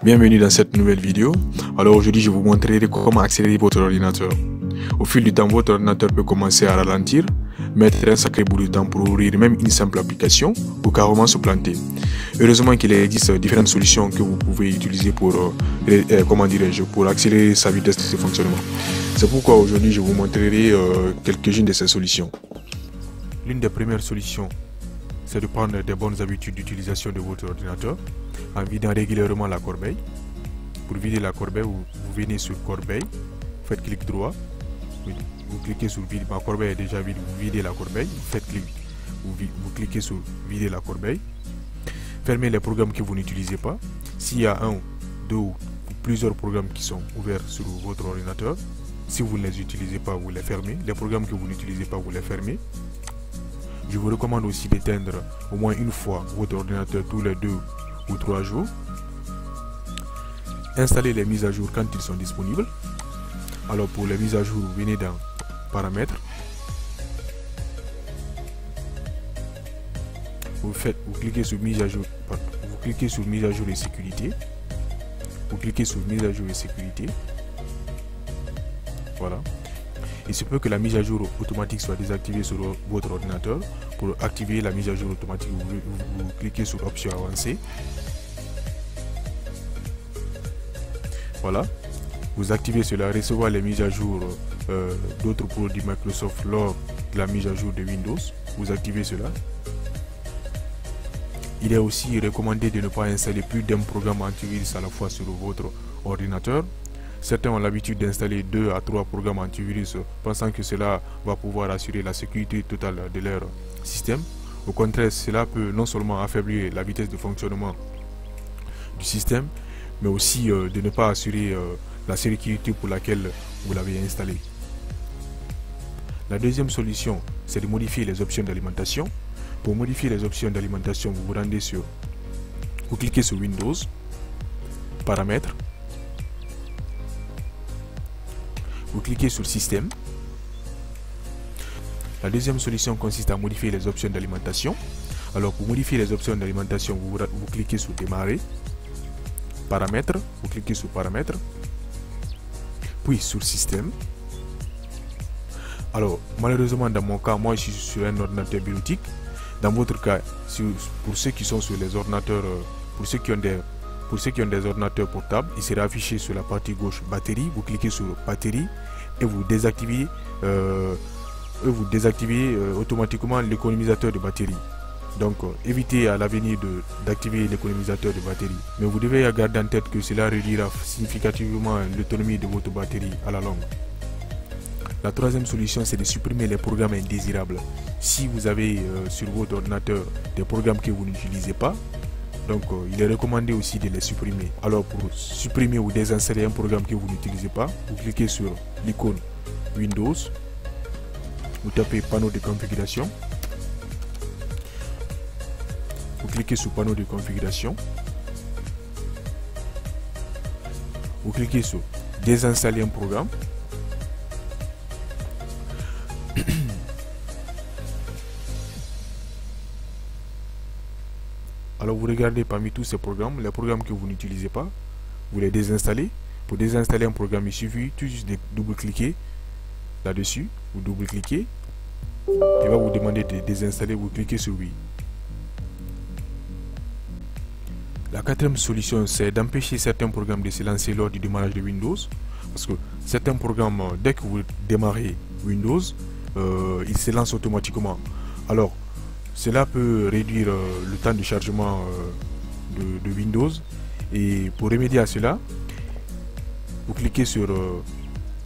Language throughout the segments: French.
Bienvenue dans cette nouvelle vidéo. Alors aujourd'hui je vous montrerai comment accélérer votre ordinateur. Au fil du temps, votre ordinateur peut commencer à ralentir, mettre un sacré bout de temps pour ouvrir même une simple application ou carrément se planter. Heureusement qu'il existe différentes solutions que vous pouvez utiliser pour, pour accélérer sa vitesse de fonctionnement. C'est pourquoi aujourd'hui je vous montrerai quelques-unes de ces solutions. L'une des premières solutions, c'est de prendre des bonnes habitudes d'utilisation de votre ordinateur en vidant régulièrement la corbeille. Pour vider la corbeille, vous venez sur corbeille, faites clic droit, vous cliquez sur vide. Ma corbeille est déjà vide, vous videz la corbeille, faites clic, vous cliquez sur vider la corbeille. Fermez les programmes que vous n'utilisez pas. S'il y a un, deux ou plusieurs programmes qui sont ouverts sur votre ordinateur, si vous ne les utilisez pas, vous les fermez. Les programmes que vous n'utilisez pas, vous les fermez. Je vous recommande aussi d'éteindre au moins une fois votre ordinateur tous les 2 ou 3 jours. Installez les mises à jour quand ils sont disponibles. Alors pour les mises à jour, vous venez dans Paramètres. Vous cliquez sur mise à jour. Vous cliquez sur mise à jour et sécurité. Vous cliquez sur mise à jour et sécurité. Voilà. Il se peut que la mise à jour automatique soit désactivée sur votre ordinateur. Pour activer la mise à jour automatique, vous cliquez sur option avancée. Voilà. Vous activez cela, recevoir les mises à jour d'autres produits Microsoft lors de la mise à jour de Windows. Vous activez cela. Il est aussi recommandé de ne pas installer plus d'un programme antivirus à la fois sur votre ordinateur. Certains ont l'habitude d'installer 2 à 3 programmes antivirus pensant que cela va pouvoir assurer la sécurité totale de leur système. Au contraire, cela peut non seulement affaiblir la vitesse de fonctionnement du système, mais aussi de ne pas assurer la sécurité pour laquelle vous l'avez installé. La deuxième solution, c'est de modifier les options d'alimentation. Pour modifier les options d'alimentation, vous cliquez sur Windows, Paramètres. Vous cliquez sur Système. La deuxième solution consiste à modifier les options d'alimentation. Alors pour modifier les options d'alimentation, vous cliquez sur Démarrer, Paramètres, vous cliquez sur Paramètres, puis sur Système. Alors malheureusement dans mon cas, moi je suis sur un ordinateur bureautique. Dans votre cas, pour ceux qui sont sur les ordinateurs, pour ceux qui ont des ordinateurs portables, il sera affiché sur la partie gauche batterie. Vous cliquez sur batterie et vous désactivez, automatiquement l'économisateur de batterie. Donc évitez à l'avenir d'activer l'économisateur de batterie. Mais vous devez garder en tête que cela réduira significativement l'autonomie de votre batterie à la longue. La troisième solution, c'est de supprimer les programmes indésirables. Si vous avez sur votre ordinateur des programmes que vous n'utilisez pas, donc il est recommandé aussi de les supprimer. Alors pour supprimer ou désinstaller un programme que vous n'utilisez pas, vous cliquez sur l'icône Windows, vous tapez panneau de configuration, vous cliquez sur panneau de configuration, vous cliquez sur désinstaller un programme. Alors vous regardez parmi tous ces programmes, les programmes que vous n'utilisez pas, vous les désinstallez. Pour désinstaller un programme, il suffit tout juste de double-cliquer là-dessus. Vous double-cliquez, il va vous demander de désinstaller, vous cliquez sur oui. La quatrième solution, c'est d'empêcher certains programmes de se lancer lors du démarrage de Windows. Parce que certains programmes, dès que vous démarrez Windows, ils se lancent automatiquement. Alors, cela peut réduire le temps de chargement de Windows. Et pour remédier à cela, vous cliquez sur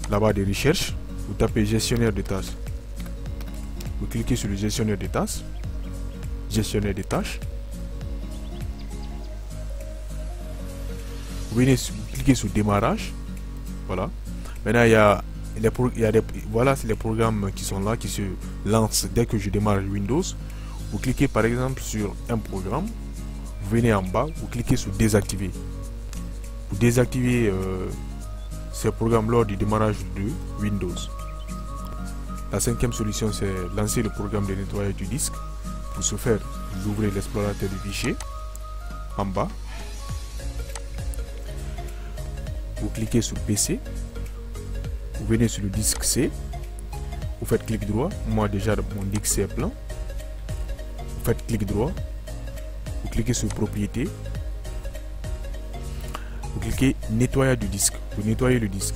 la barre de recherche, vous tapez gestionnaire de tâches. Vous cliquez sur le gestionnaire de tâches. Gestionnaire des tâches. Vous venez cliquer sur démarrage. Voilà. Maintenant voilà, c'est les programmes qui sont là, qui se lancent dès que je démarre Windows. Vous cliquez par exemple sur un programme, vous venez en bas, vous cliquez sur désactiver. Vous désactivez ces programmes lors du démarrage de Windows. La cinquième solution, c'est lancer le programme de nettoyage du disque. Pour ce faire, vous ouvrez l'explorateur de fichiers en bas. vous cliquez sur PC, vous venez sur le disque C, vous faites clic droit, moi déjà mon disque C est plein, vous faites clic droit, vous cliquez sur propriété, vous cliquez nettoyage du disque, vous nettoyez le disque.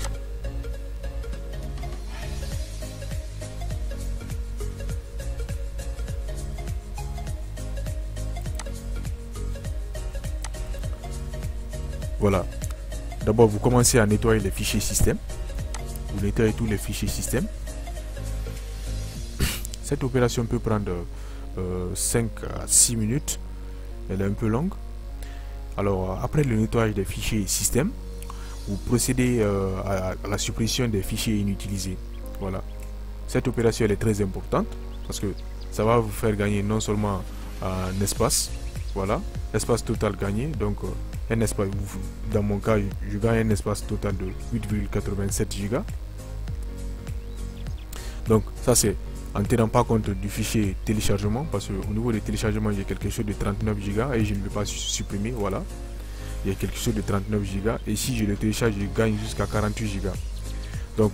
Voilà. D'abord, vous commencez à nettoyer les fichiers système. Vous nettoyez tous les fichiers système. Cette opération peut prendre 5 à 6 minutes. Elle est un peu longue. Alors, après le nettoyage des fichiers système, vous procédez à la suppression des fichiers inutilisés. Voilà. Cette opération elle est très importante parce que ça va vous faire gagner non seulement un espace, voilà, espace total gagné, donc un espace, dans mon cas, je gagne un espace total de 8,87 Go. Donc ça c'est en tenant pas compte du fichier téléchargement, parce qu'au niveau des téléchargements il y a quelque chose de 39 Go et je ne vais pas supprimer, voilà. Il y a quelque chose de 39 Go et si je le télécharge, je gagne jusqu'à 48 Go. Donc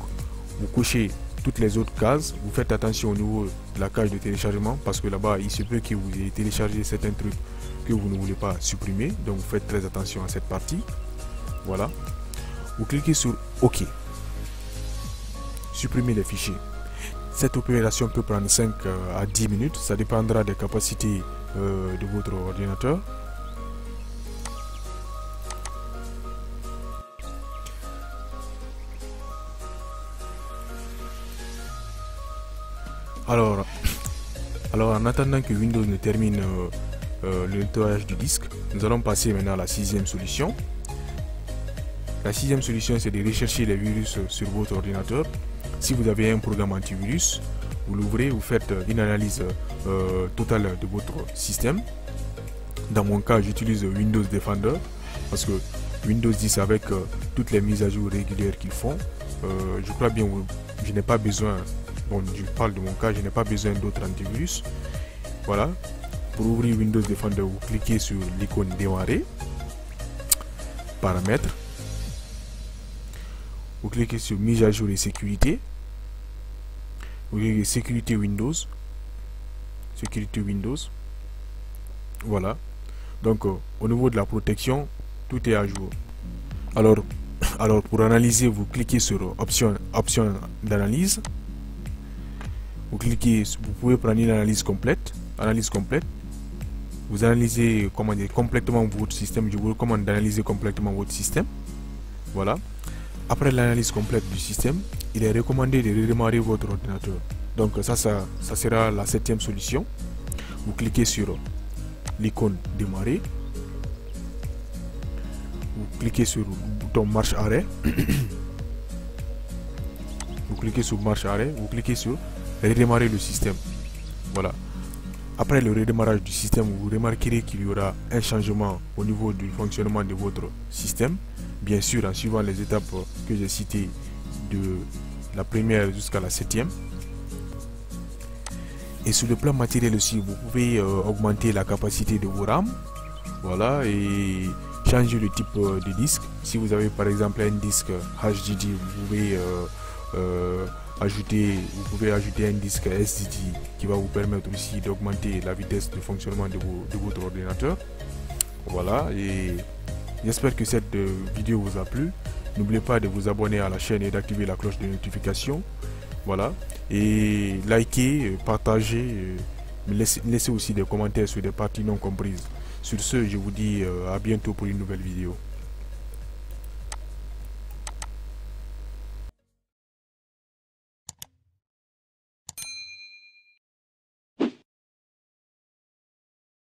vous cochez toutes les autres cases, vous faites attention au niveau de la case de téléchargement parce que là-bas il se peut que vous ayez téléchargé certains trucs que vous ne voulez pas supprimer, donc vous faites très attention à cette partie. Voilà, vous cliquez sur OK, supprimer les fichiers. Cette opération peut prendre 5 à 10 minutes, ça dépendra des capacités de votre ordinateur. Alors en attendant que Windows ne termine le nettoyage du disque, nous allons passer maintenant à la sixième solution. La sixième solution, c'est de rechercher les virus sur votre ordinateur. Si vous avez un programme antivirus, vous l'ouvrez, vous faites une analyse totale de votre système. Dans mon cas, j'utilise Windows Defender parce que Windows 10 avec toutes les mises à jour régulières qu'ils font, je crois bien que je n'ai pas besoin. Bon, je parle de mon cas, je n'ai pas besoin d'autres antivirus. Voilà. Pour ouvrir Windows Defender, vous cliquez sur l'icône démarrer, paramètres, vous cliquez sur mise à jour et sécurité, vous cliquez sécurité Windows, voilà. Donc au niveau de la protection, tout est à jour. Alors pour analyser, vous cliquez sur option d'analyse. Vous pouvez prendre une analyse complète. Vous analysez complètement votre système. Je vous recommande d'analyser complètement votre système. Voilà. Après l'analyse complète du système, il est recommandé de redémarrer votre ordinateur. Donc ça sera la septième solution. Vous cliquez sur l'icône démarrer. Vous cliquez sur le bouton marche arrêt. Vous cliquez sur marche arrêt. Vous cliquez sur redémarrer le système. Voilà. Après le redémarrage du système, vous remarquerez qu'il y aura un changement au niveau du fonctionnement de votre système. Bien sûr, en suivant les étapes que j'ai citées de la première jusqu'à la septième. Et sur le plan matériel aussi, vous pouvez augmenter la capacité de vos RAM. Voilà, et changer le type de disque. Si vous avez par exemple un disque HDD, vous pouvez ajouter un disque SSD qui va vous permettre aussi d'augmenter la vitesse de fonctionnement de votre ordinateur. Voilà, et j'espère que cette vidéo vous a plu. N'oubliez pas de vous abonner à la chaîne et d'activer la cloche de notification. Voilà, et likez, partagez, laissez aussi des commentaires sur des parties non comprises. Sur ce, je vous dis à bientôt pour une nouvelle vidéo.